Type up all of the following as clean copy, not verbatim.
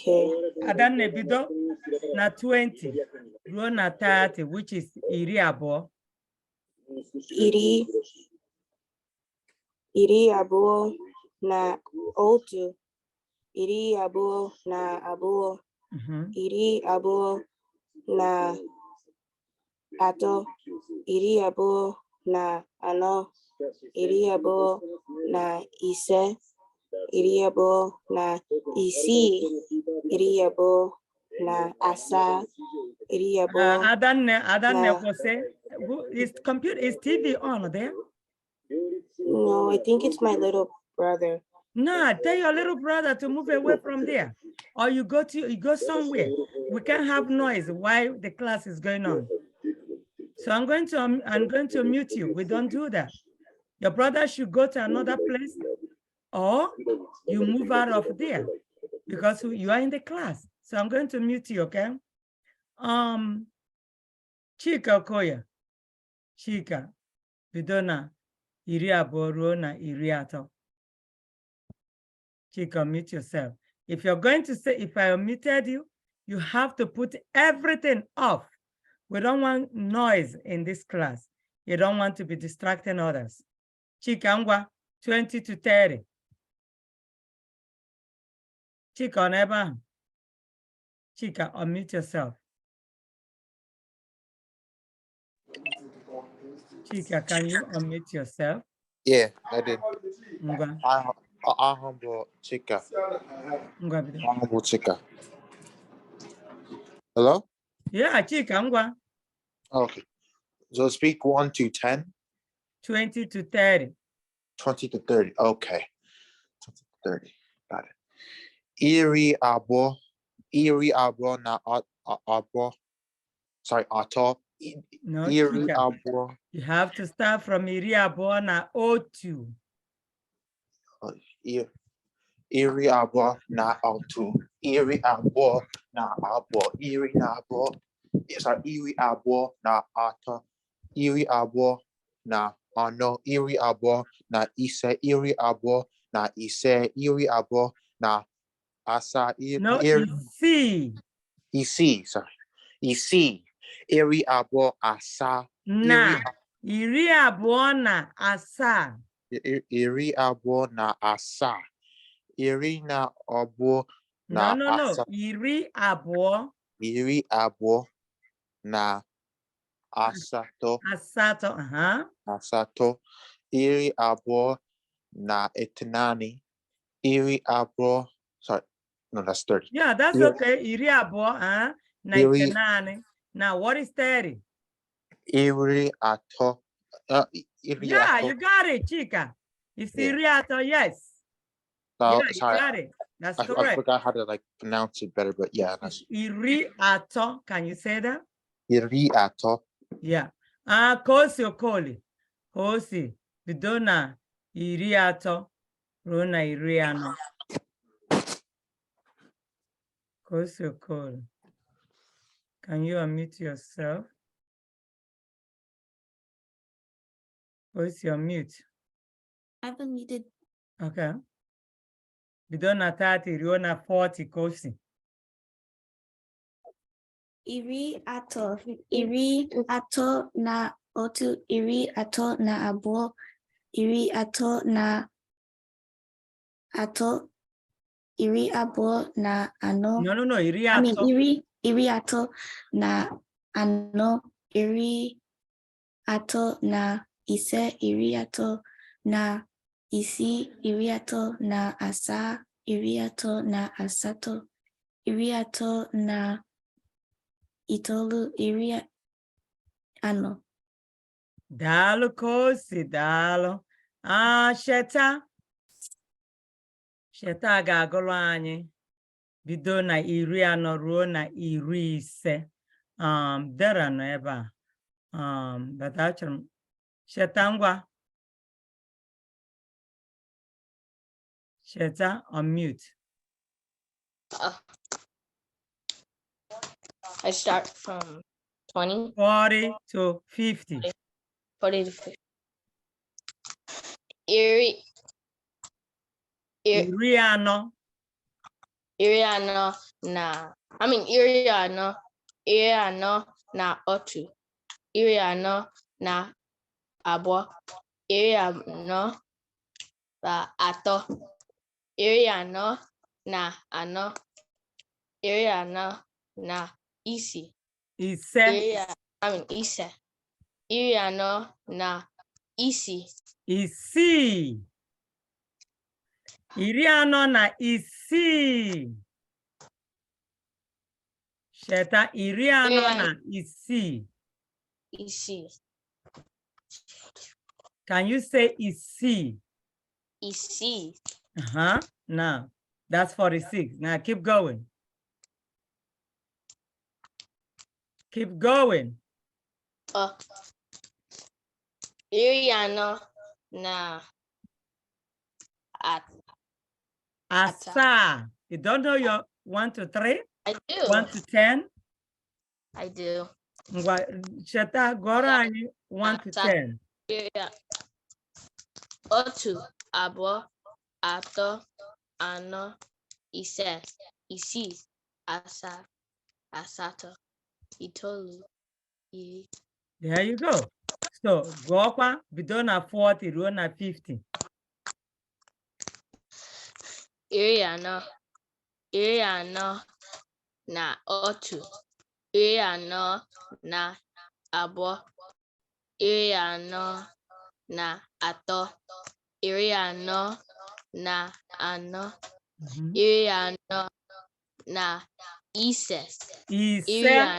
Okay. Adanne bido na 20 ruo na 30, which is iri abụọ. Iri abụọ na otu. Iri abụọ na abụọ. Iri abụọ na atọ. Iri abụọ na anọ. Iri abụọ na ise. Iri abụọ na isii. Iri abụọ na asaa. Iri abụọ. Adanne kwụsị. Is TV on there? No, I think it's my little brother. Nah, tell your little brother to move away from there, or you go somewhere. We can't have noise while the class is going on. So I'm going to mute you. We don't do that. Your brother should go to another place, or you move out of there because you are in the class. So I'm going to mute you, okay? Chika Okoya. Chika, bidona iri abụọ ruo na iri atọ. Chika, mute yourself. If you're going to say, if I muted you, you have to put everything off. We don't want noise in this class. You don't want to be distracting others. Chika, ngwa, 20 to 30. Chika, on ebe. Chika, unmute yourself. Chika, can you unmute yourself? Yeah, I did. Ngwa. Humble Chika. Humble Chika. Hello? Yeah, Chika, ngwa. Okay. So speak 1 to 10. 20 to 30. 20 to 30. Okay. 20 to 30. Got it. Iri abụọ na abụọ. Sorry, atọ. No, Iri Chika. abụọ. You have to start from iri abụọ na otu. Iri abụọ na otu. Iri abụọ na abụọ. Iri abụọ na atọ. Iri abụọ na anọ. Iri abụọ na ise. Iri abụọ na ise. Iri abụọ na asaa. No, isii. Isii, sorry. Isii. Iri abụọ asaa. Na. Iri abụọ na asaa. Iri abụọ na asaa. Iri na abụọ na asaa. Iri abụọ. Iri abụọ na asatọ. Asatọ, Asatọ. Iri abụọ na itenaani. Iri abụọ, sorry, no, that's 30. Yeah, that's okay. Iri abụọ, na itenaani. Now, what is 30? Iri atọ. Yeah, you got it, Chika. It's iri atọ, yes. So, yeah, sorry, you got it. That's correct. I forgot how to pronounce it better, but yeah. That's... Iri atọ, can you say that? Iri atọ. Yeah. Kosi Okoli. Kosi, bido na iri atọ ruo na iri anọ. Kosi Okoli. Can you unmute yourself? Kosi, unmute. I've unmuted. Okay. Bido na 30 ruo na 40, Kosi. Iri atọ na otu. Iri atọ na abụọ. Iri atọ na atọ. Iri abụọ na anọ. No, iri atọ. Iri atọ na anọ. Iri atọ na ise. Iri atọ na isii. Iri atọ na asaa. Iri atọ na asatọ. Iri atọ na itoolu. Iri anọ. Daalụ Kosi, daalụ. Sheta ga-agụrụ anyị bido na iri anọ ruo na iri ise. Dera nọ ebe a. But achọrọ m Sheta ngwa. Sheta, unmute. I start from 20. 40 to 50. 40 to 50. Iri Iri anọ. iri anọ na otu, iri anọ na abụọ, iri anọ na atọ, iri anọ na anọ, iri anọ na isii, ise, ise, iri anọ na isii, isii, iri anọ na isii. Cheta, iri anọ na isii. isii. Can you say isii? Isii. Now, that's 46. Now keep going. Keep going. Iri anọ na asa. You don't know your 1 to 3? I do. 1 to 10? I do. Cheta, gora 1 to 10. Otu, abụọ, atọ, anọ, ise, isii, asaa, asatọ, itoolu, iri. There you go. So, gokwa bido na 40 ruo na 50. Iri anọ na otu, iri anọ na abụọ, iri anọ na atọ, iri anọ na anọ, iri anọ na ise, Ise,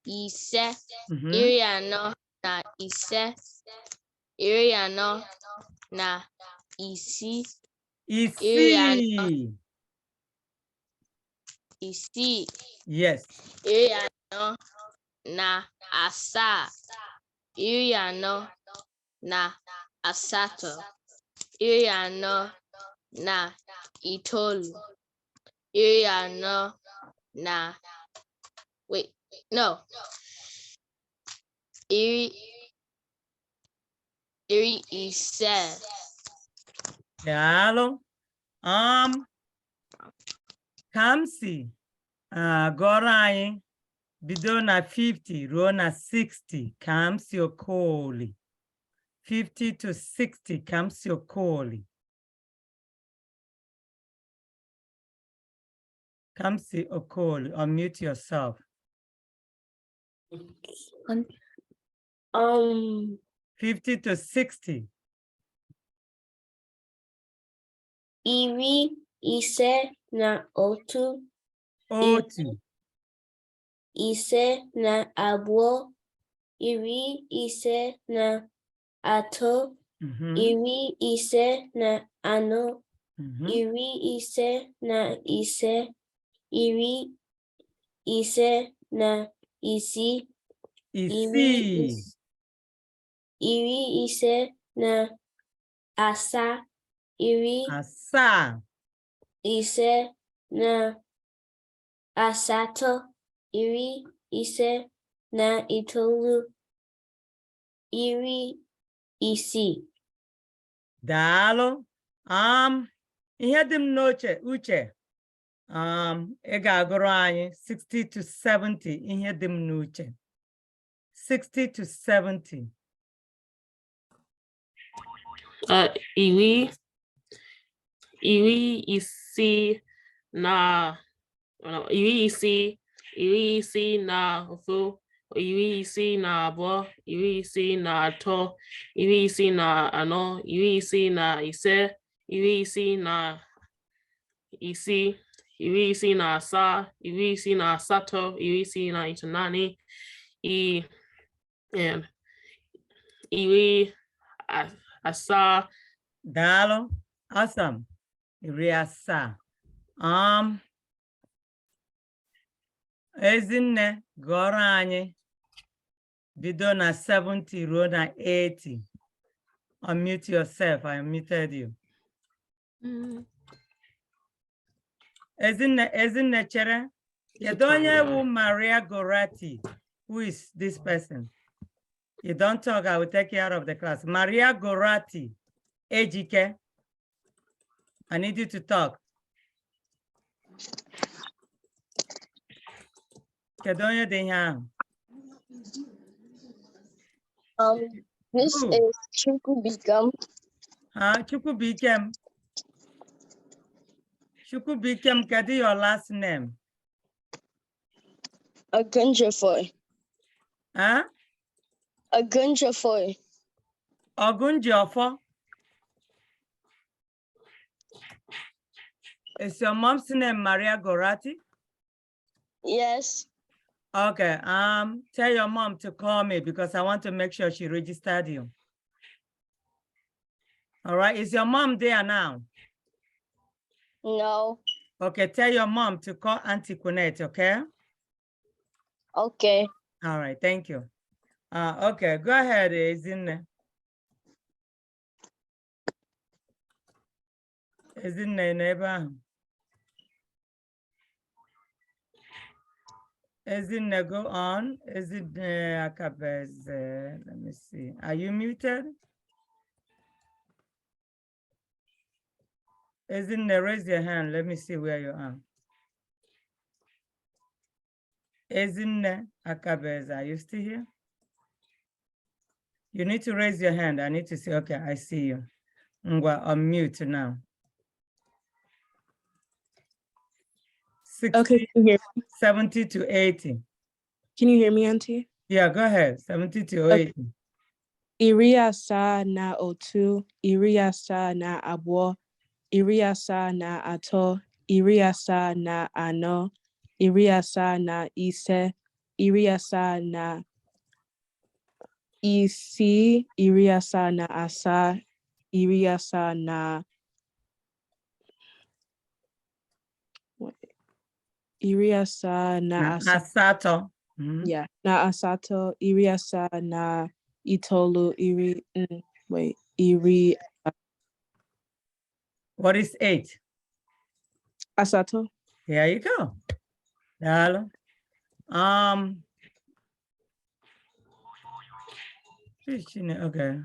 ise, iri anọ na ise, iri anọ na isii, isii. Isii. Yes. Iri anọ na asaa, iri anọ na asatọ, iri anọ na itoolu, iri anọ na iri ise. Dalo. Kamsi. Gora anyị bido na 50 ruo na 60. Kamsi Okoli. 50 to 60. Kamsi Okoli. Kamsi Okoli. Unmute yourself. 50 to 60. Iri ise na otu. Otu. Ise na abụọ. Iri ise na atọ. Iri ise na anọ. Iri ise na ise. Iri ise na isii. Isii. Iri ise na asaa. Iri asaa. Ise na asatọ. Iri ise na itoolu. Iri isii. Daalụ. Ihe dị m n'oche uche. Ị ga-agụrụ anyị 60 to 70. Ihe dị m n'uche. 60 to 70. Iri isii na ofu, iri isii na abụọ, iri isii na atọ, iri isii na anọ, iri isii na ise, iri isii na isii, iri isii na asaa, iri isii na asatọ, iri isii na itoolu, iri asaa. Daalụ. Awesome. Iri asaa. Ezinne gụọrọ anyị bido na 70 ruo na 80. Unmute yourself. I unmuted you. Ezinne chere. Kedu onye wu Maria Gorati? Who is this person? You don't talk, I will take you out of the class. Maria Gorati. Ejike. I need you to talk. Kedonya Deha. This Who? is Chukwubikem. Chukwubikem. Chukwubikem, Kedi, your last name? Agunjafoy. Huh? Agunjafoy. Ogunjofo. Is your mom's name Maria Gorati? Yes. Okay. Tell your mom to call me because I want to make sure she registered you. All right. Is your mom there now? No. Okay. Tell your mom to call Auntie Quinette, okay? Okay. All right. Thank you. Okay. Go ahead, Ezinne. Ezinne, neighbor. Ezinne, go on. Ezinne Akabez, let me see. Are you muted? Ezinne, raise your hand. Let me see where you are. Ezinne Akabez, are you still here? You need to raise your hand. I need to see. Okay, I see you. Ngwa, unmute now. 60, Okay, can you hear, 70 to 80. can you hear me, Auntie? Yeah, go ahead. 70 to Okay. 80. Iriasa na otu, iriasa na abo, iriasa na ato, iriasa na ano, iriasa na ise, iriasa na isi, iriasa na asa, iriasa na iriasa na asa. Asato. Mhm. Yeah, na asato, iriasa na itolu, iri What is 8? asato. Here you go. Hello. Okay.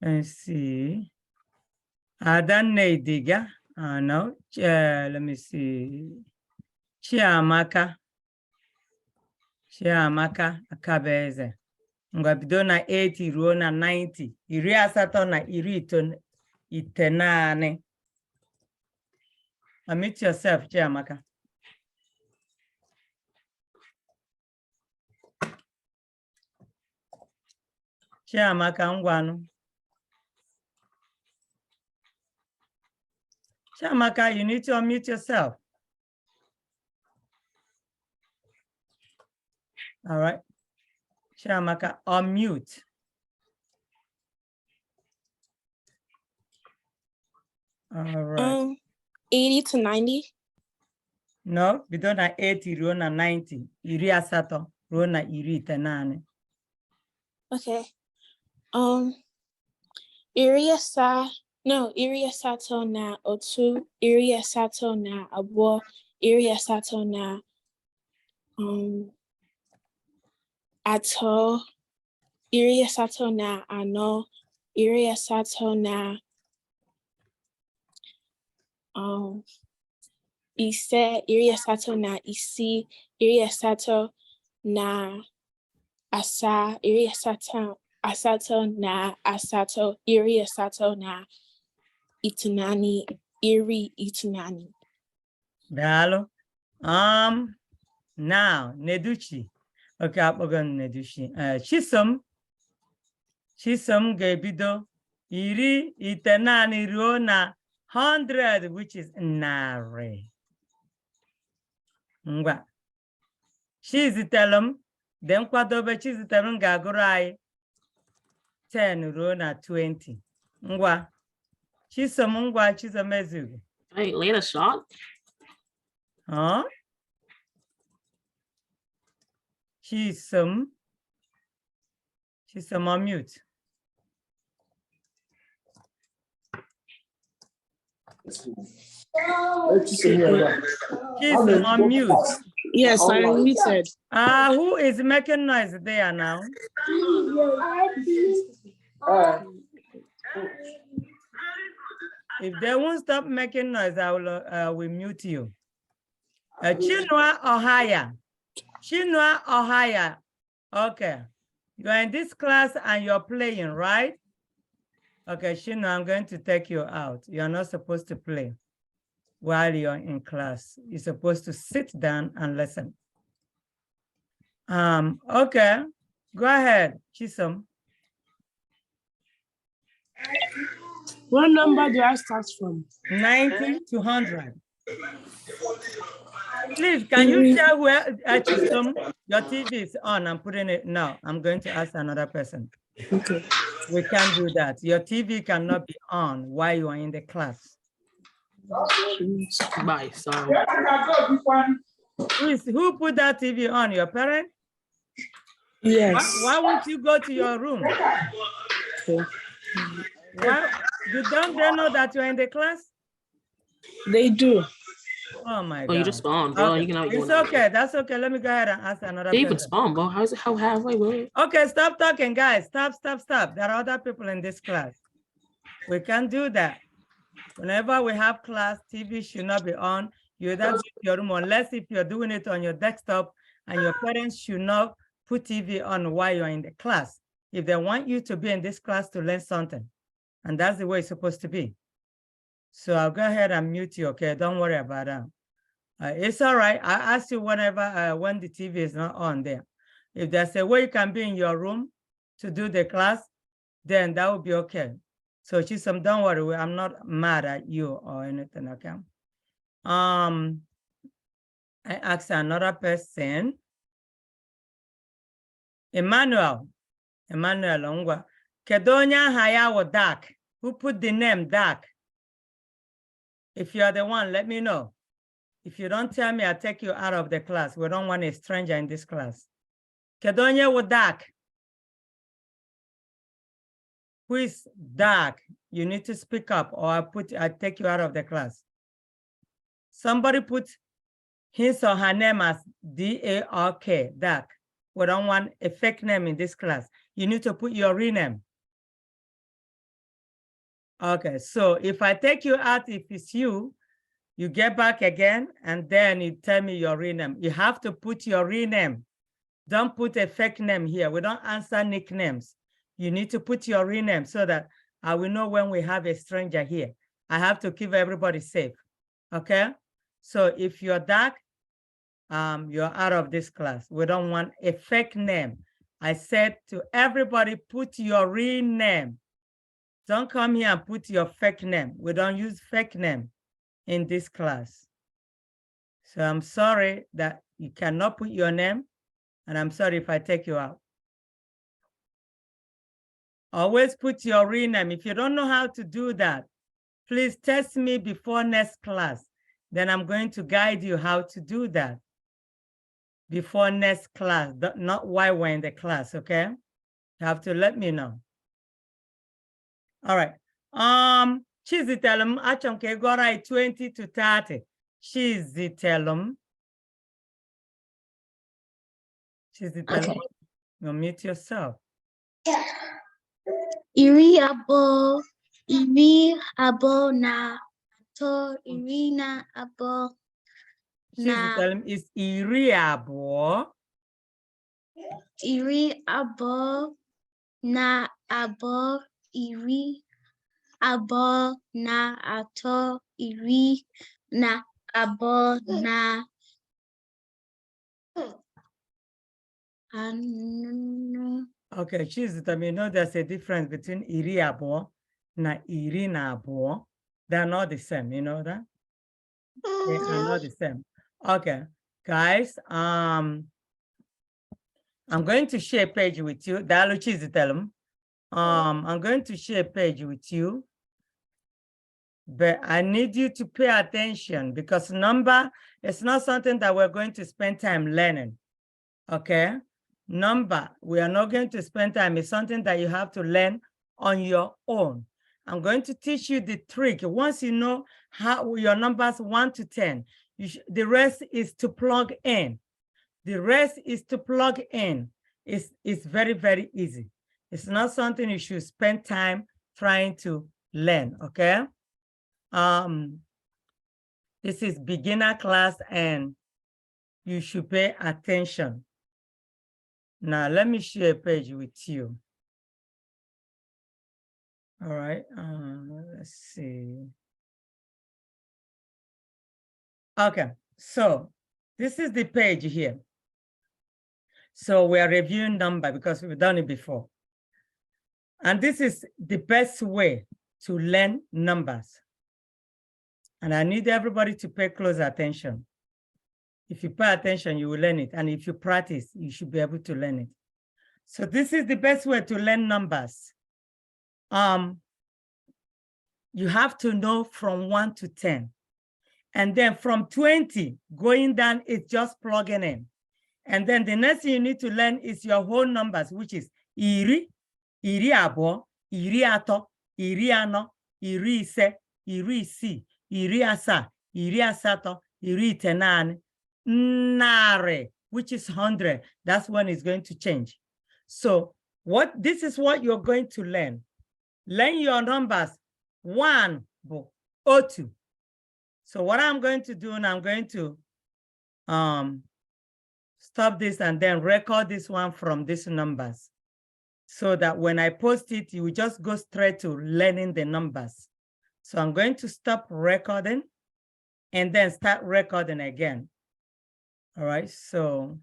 Let's see. Adanne Diga. No. Let me see. Chiamaka. Chiamaka Akabeze. Ngwa bido na 80 ruo na 90. Iri asato na iri itenane. Unmute yourself, Chiamaka. Chiamaka ngwanu. Chiamaka, you need to unmute yourself. All right. Chiamaka, unmute. All right. 80 to 90. No, bido na 80 ruo na 90. Iri asato ruo na iri itenane. Okay. Iriasato na otu, iriasato na abo, iriasato na ato, iriasato na ano, iriasato na ise, iriasato na isi, iriasato na asa, iriasato na asato, iriasato na itunani, iri itunani. Dalo. Now, Neduchi. Okay, Apogan Neduchi. Chisom gebido. Iri itenani ruo na 100, which is nare. Ngwa. Chizitelum. Then kwadobe chizitelum gagurai 10 ruo na 20. Ngwa. Chisom ngwa chisomezu. Hey, later shot. Huh? Chisom on mute. Chisom on mute. Yes, I'm muted. Who is making noise there now? If they won't stop making noise, I will mute you. Chinua Ohaya. Chinua Ohaya. Okay. You're in this class and you're playing, right? Okay, Chinua, I'm going to take you out. You're not supposed to play while you're in class. You're supposed to sit down and listen. Okay, go ahead, Chisom. What number do I start from? 90 to 100. Please, can you share where, Chisom, your TV is on? I'm putting it now. I'm going to ask another person. Okay. We can't do that. Your TV cannot be on while you are in the class. Bye, sorry. Who put that TV on? Your parent? Yes. Why won't you go to your room? Okay. Why? Don't they know that you're in the class? They do. Oh my God. Oh, you just spawned, bro. Okay. You can have It's okay. That's okay. Let me go ahead and ask another You can person. spawn, bro. How's it? How halfway, bro? Okay, stop talking, guys. Stop. There are other people in this class. We can't do that. Whenever we have class, TV should not be on. You either go to your room, unless if you're doing it on your desktop, and your parents should not put TV on while you're in the class. If they want you to be in this class to learn something, and that's the way it's supposed to be. So I'll go ahead and mute you, okay? Don't worry about that. It's all right. I ask you whenever, when the TV is not on there. If there's a way you can be in your room to do the class, then that would be okay. So Chisom, don't worry, I'm not mad at you or anything, okay? I asked another person. Emmanuel Ongwa. Kedonya Hayawo Dak. Who put the name Dak? If you're the one, let me know. If you don't tell me, I'll take you out of the class. We don't want a stranger in this class. Kedonya Wadak. Who is Dak? You need to speak up or I'll take you out of the class. Somebody put his or her name as D-A-R-K, Dak. We don't want a fake name in this class. You need to put your real name. Okay, so if I take you out, if it's you, you get back again, and then you tell me your real name. You have to put your real name. Don't put a fake name here. We don't answer nicknames. You need to put your real name so that I will know when we have a stranger here. I have to keep everybody safe, okay? So if you're Dak, you're out of this class. We don't want a fake name. I said to everybody, put your real name. Don't come here and put your fake name. We don't use fake name in this class. So I'm sorry that you cannot put your name, and I'm sorry if I take you out. Always put your real name. If you don't know how to do that, please text me before next class. Then I'm going to guide you how to do that before next class, not while we're in the class, okay? You have to let me know. All right. Chizitelum, achonke gora 20 to 30. Chizitelum. Okay. You mute yourself. Iri abo na ato iri na abo na Chizitelum is iriabo. iri abo na abo iri abo na ato iri na abo na Okay, Chizitelum, you know there's a difference between iriabo na irinabo. They're not the same, you know that? They are not the same. Okay, guys, I'm going to share a page with you. I'm going to share a page with you, but I need you to pay attention because number is not something that we're going to spend time learning, okay? Number, we are not going to spend time. It's something that you have to learn on your own. I'm going to teach you the trick. Once you know how your numbers 1 to 10, the rest is to plug in. The rest is to plug in. It's very, very easy. It's not something you should spend time trying to learn, okay? This is beginner class and you should pay attention. Now, let me share a page with you. All right, let's see. Okay, so this is the page here. So we are reviewing number because we've done it before. And this is the best way to learn numbers. And I need everybody to pay close attention. If you pay attention, you will learn it. And if you practice, you should be able to learn it. So this is the best way to learn numbers. You have to know from 1 to 10. And then from 20 going down, it's just plugging in. And then the next thing you need to learn is your whole numbers, which is iri, iri abo, iri ato, iri ano, iri ise, iri isi, iri asa, iri asato, iri tenan, nare, which is 100. That's when it's going to change. So this is what you're going to learn. Learn your numbers. 1, 2. So what I'm going to do, and I'm going to stop this and then record this one from these numbers so that when I post it, you will just go straight to learning the numbers. So I'm going to stop recording and then start recording again. All right, so